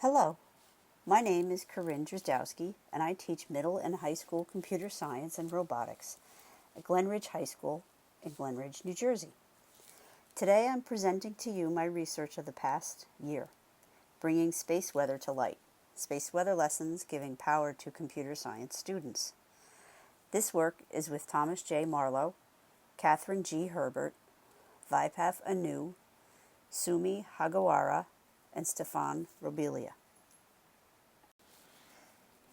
Hello, my name is Corinne Drozdowski, and I teach middle and high school computer science and robotics at Glenridge High School in Glenridge, New Jersey. Today I'm presenting to you my research of the past year, bringing space weather to light, space weather lessons giving power to computer science students. This work is with Thomas J. Marlowe, Catherine G. Herbert, Vaibhav Anu, Sumi Hagawara, and Stefan Robilia.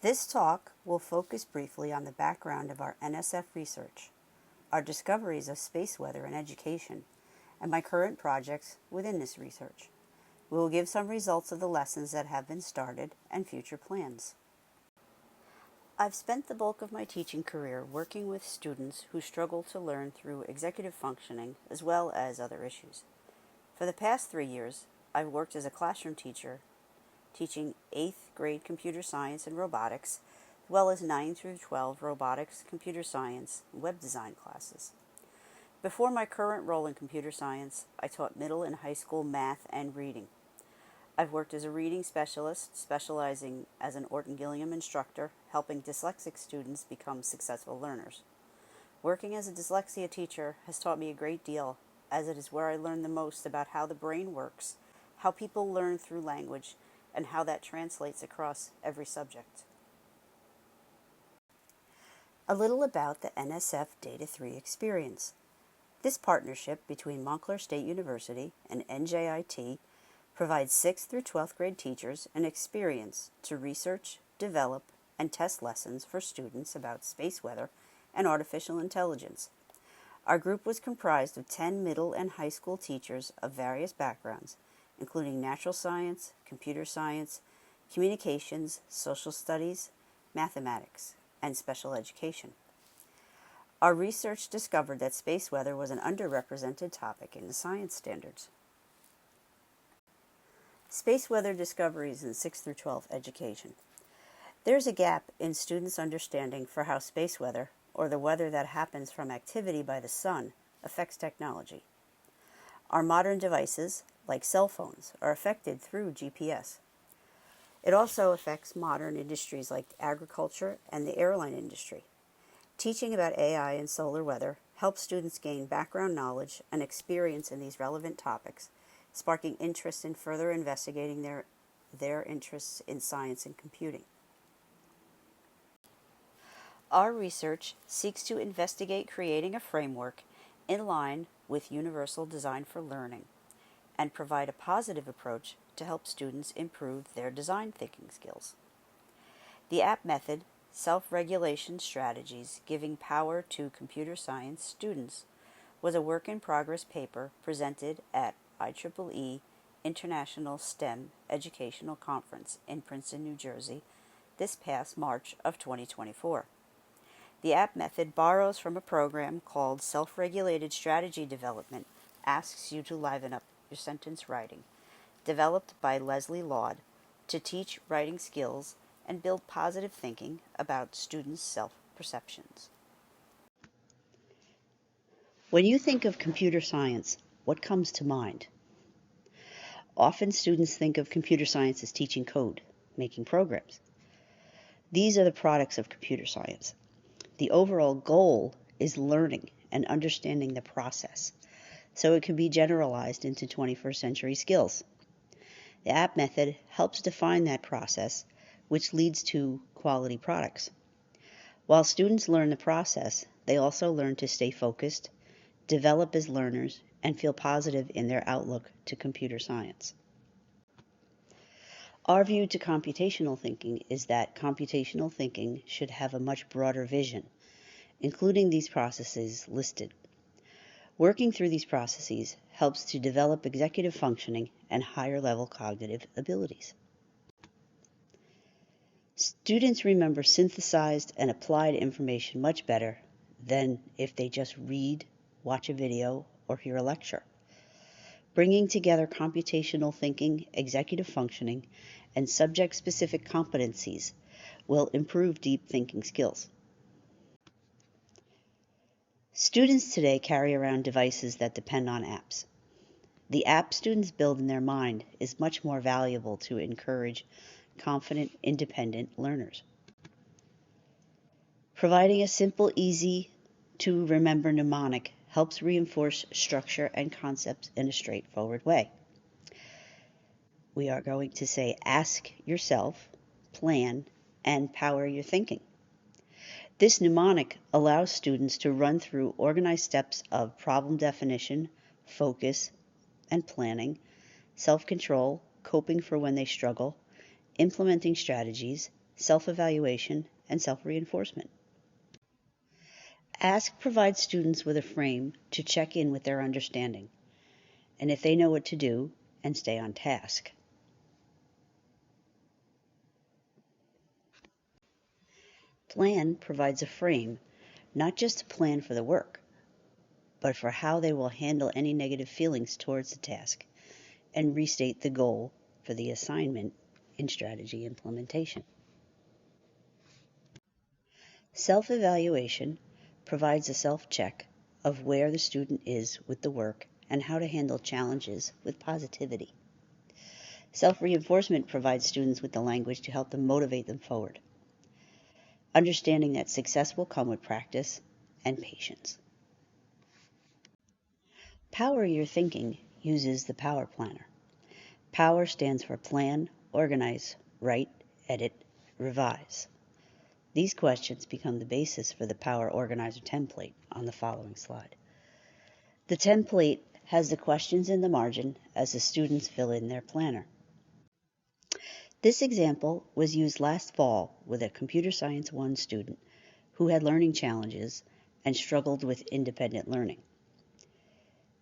This talk will focus briefly on the background of our NSF research, our discoveries of space weather and education, and my current projects within this research. We will give some results of the lessons that have been started and future plans. I've spent the bulk of my teaching career working with students who struggle to learn through executive functioning as well as other issues. For the past 3 years, I've worked as a classroom teacher teaching 8th grade computer science and robotics, as well as 9 through 12 robotics, computer science, and web design classes. Before my current role in computer science, I taught middle and high school math and reading. I've worked as a reading specialist, specializing as an Orton Gilliam instructor, helping dyslexic students become successful learners. Working as a dyslexia teacher has taught me a great deal, as it is where I learned the most about how the brain works, how people learn through language, and how that translates across every subject. A little about the NSF Data 3 experience. This partnership between Montclair State University and NJIT provides 6th through 12th grade teachers an experience to research, develop, and test lessons for students about space weather and artificial intelligence. Our group was comprised of 10 middle and high school teachers of various backgrounds, including natural science, computer science, communications, social studies, mathematics, and special education. Our research discovered that space weather was an underrepresented topic in the science standards. Space weather discoveries in 6 through 12 education. There's a gap in students' understanding for how space weather, or the weather that happens from activity by the sun, affects technology. Our modern devices, like cell phones, are affected through GPS. It also affects modern industries like agriculture and the airline industry. Teaching about AI and solar weather helps students gain background knowledge and experience in these relevant topics, sparking interest in further investigating their interests in science and computing. Our research seeks to investigate creating a framework in line with Universal Design for Learning and provide a positive approach to help students improve their design thinking skills. The app method, self-regulation strategies giving power to computer science students, was a work-in-progress paper presented at IEEE International STEM Educational Conference in Princeton, New Jersey, this past March of 2024. The app method borrows from a program called Self-Regulated Strategy Development, asks you to liven up your sentence writing, developed by Leslie Laud to teach writing skills and build positive thinking about students' self-perceptions. When you think of computer science, what comes to mind? Often students think of computer science as teaching code, making programs. These are the products of computer science. The overall goal is learning and understanding the process, so it can be generalized into 21st century skills. The app method helps define that process, which leads to quality products. While students learn the process, they also learn to stay focused, develop as learners, and feel positive in their outlook to computer science. Our view to computational thinking is that computational thinking should have a much broader vision, including these processes listed. Working through these processes helps to develop executive functioning and higher-level cognitive abilities. Students remember synthesized and applied information much better than if they just read, watch a video, or hear a lecture. Bringing together computational thinking, executive functioning, and subject-specific competencies will improve deep thinking skills. Students today carry around devices that depend on apps. The app students build in their mind is much more valuable to encourage confident, independent learners. Providing a simple, easy to remember mnemonic helps reinforce structure and concepts in a straightforward way. We are going to say ask yourself, plan, and power your thinking. This mnemonic allows students to run through organized steps of problem definition, focus, and planning, self-control, coping for when they struggle, implementing strategies, self-evaluation, and self-reinforcement. Ask provides students with a frame to check in with their understanding, and if they know what to do, and stay on task. Plan provides a frame, not just to plan for the work, but for how they will handle any negative feelings towards the task, and restate the goal for the assignment in strategy implementation. Self-evaluation provides a self-check of where the student is with the work and how to handle challenges with positivity. Self-reinforcement provides students with the language to help them motivate them forward, understanding that success will come with practice and patience. Power Your Thinking uses the Power Planner. POWER stands for Plan, Organize, Write, Edit, Revise. These questions become the basis for the Power Organizer template on the following slide. The template has the questions in the margin as the students fill in their planner. This example was used last fall with a Computer Science 1 student who had learning challenges and struggled with independent learning.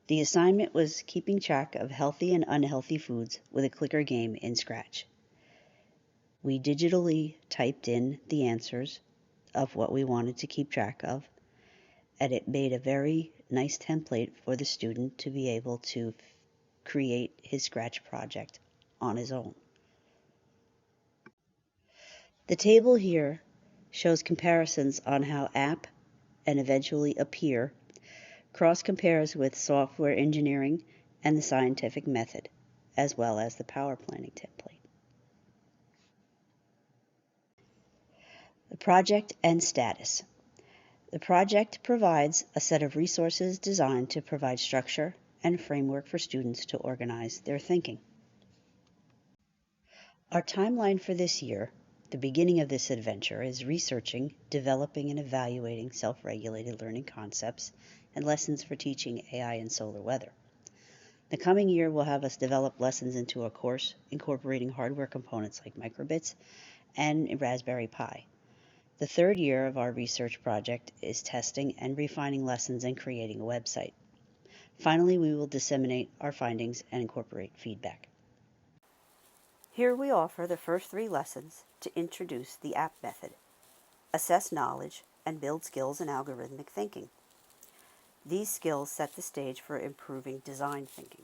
The assignment was keeping track of healthy and unhealthy foods with a clicker game in Scratch. We digitally typed in the answers of what we wanted to keep track of, and it made a very nice template for the student to be able to create his Scratch project on his own. The table here shows comparisons on how app and eventually appear cross-compares with software engineering and the scientific method, as well as the power planning template. The project and status. The project provides a set of resources designed to provide structure and framework for students to organize their thinking. Our timeline for this year, the beginning of this adventure, is researching, developing, and evaluating self-regulated learning concepts and lessons for teaching AI and solar weather. The coming year will have us develop lessons into a course incorporating hardware components like microbits and Raspberry Pi. The third year of our research project is testing and refining lessons and creating a website. Finally, we will disseminate our findings and incorporate feedback. Here we offer the first 3 lessons to introduce the app method, assess knowledge, and build skills in algorithmic thinking. These skills set the stage for improving design thinking.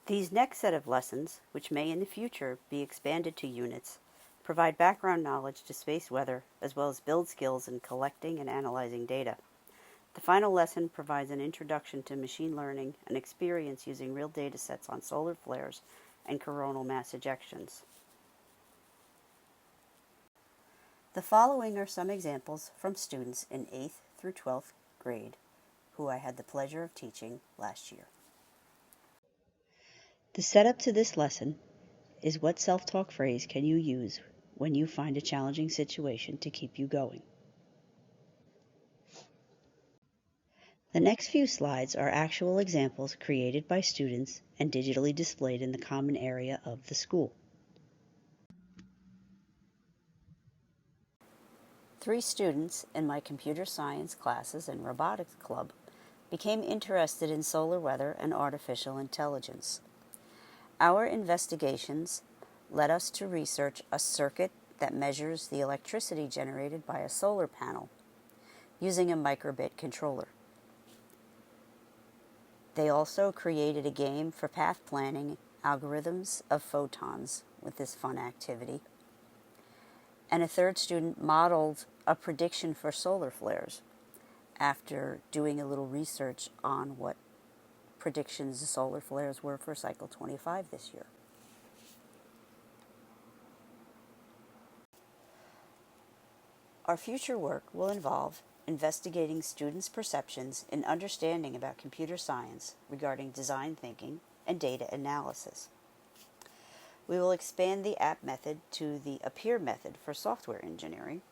These next set of lessons, which may in the future be expanded to units, provide background knowledge to space weather as well as build skills in collecting and analyzing data. The final lesson provides an introduction to machine learning and experience using real data sets on solar flares and coronal mass ejections. The following are some examples from students in 8th through 12th grade who I had the pleasure of teaching last year. The setup to this lesson is what self-talk phrase can you use when you find a challenging situation to keep you going. The next few slides are actual examples created by students and digitally displayed in the common area of the school. 3 students in my computer science classes and robotics club became interested in solar weather and artificial intelligence. Our investigations led us to research a circuit that measures the electricity generated by a solar panel using a microbit controller. They also created a game for path planning algorithms of photons with this fun activity. And a third student modeled a prediction for solar flares after doing a little research on what predictions the solar flares were for cycle 25 this year. Our future work will involve investigating students' perceptions and understanding about computer science regarding design thinking and data analysis. We will expand the app method to the Appear method for software engineering,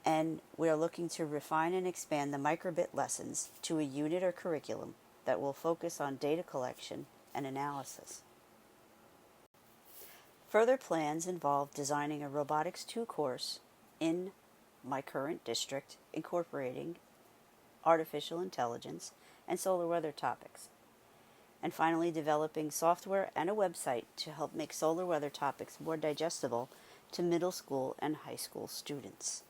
and we are looking to refine and expand the microbit lessons to a unit or curriculum that will focus on data collection and analysis. Further plans involve designing a Robotics 2 course in my current district incorporating artificial intelligence and solar weather topics. And finally, developing software and a website to help make solar weather topics more digestible to middle school and high school students.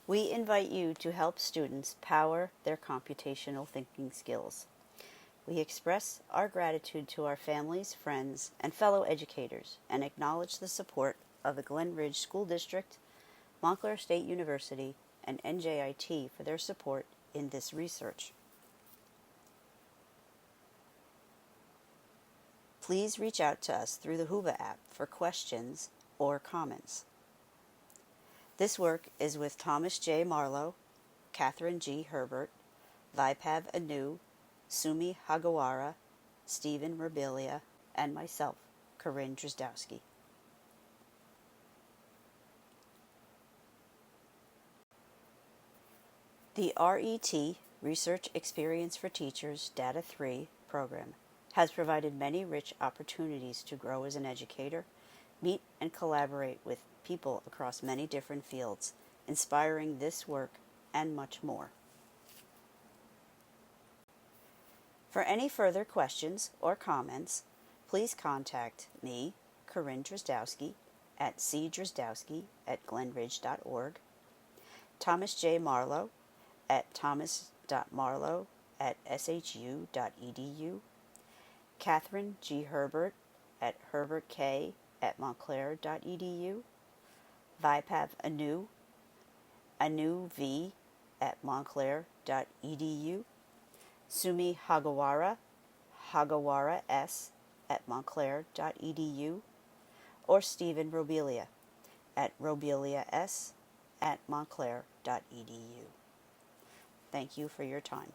We invite you to help students power their computational thinking skills. We express our gratitude to our families, friends, and fellow educators and acknowledge the support of the Glen Ridge School District, Montclair State University, and NJIT for their support in this research. Please reach out to us through the Whova app for questions or comments. This work is with Thomas J. Marlowe, Catherine G. Herbert, Vaibhav Anu, Sumi Hagawara, Stephen Robilia, and myself, Corinne Drozdowski. The RET, Research Experience for Teachers Data 3 program has provided many rich opportunities to grow as an educator, meet and collaborate with people across many different fields, inspiring this work and much more. For any further questions or comments, please contact me, Corinne Drozdowski, at cdrozdowski@glenridge.org, Thomas J. Marlowe at thomas.marlowe@shu.edu, Catherine G. Herbert at herbertk@montclair.edu, Vaibhav Anu, anuv@montclair.edu, Sumi Hagawara, hagawaras@montclair.edu, or Stephen Robilia at robilias@montclair.edu. Thank you for your time.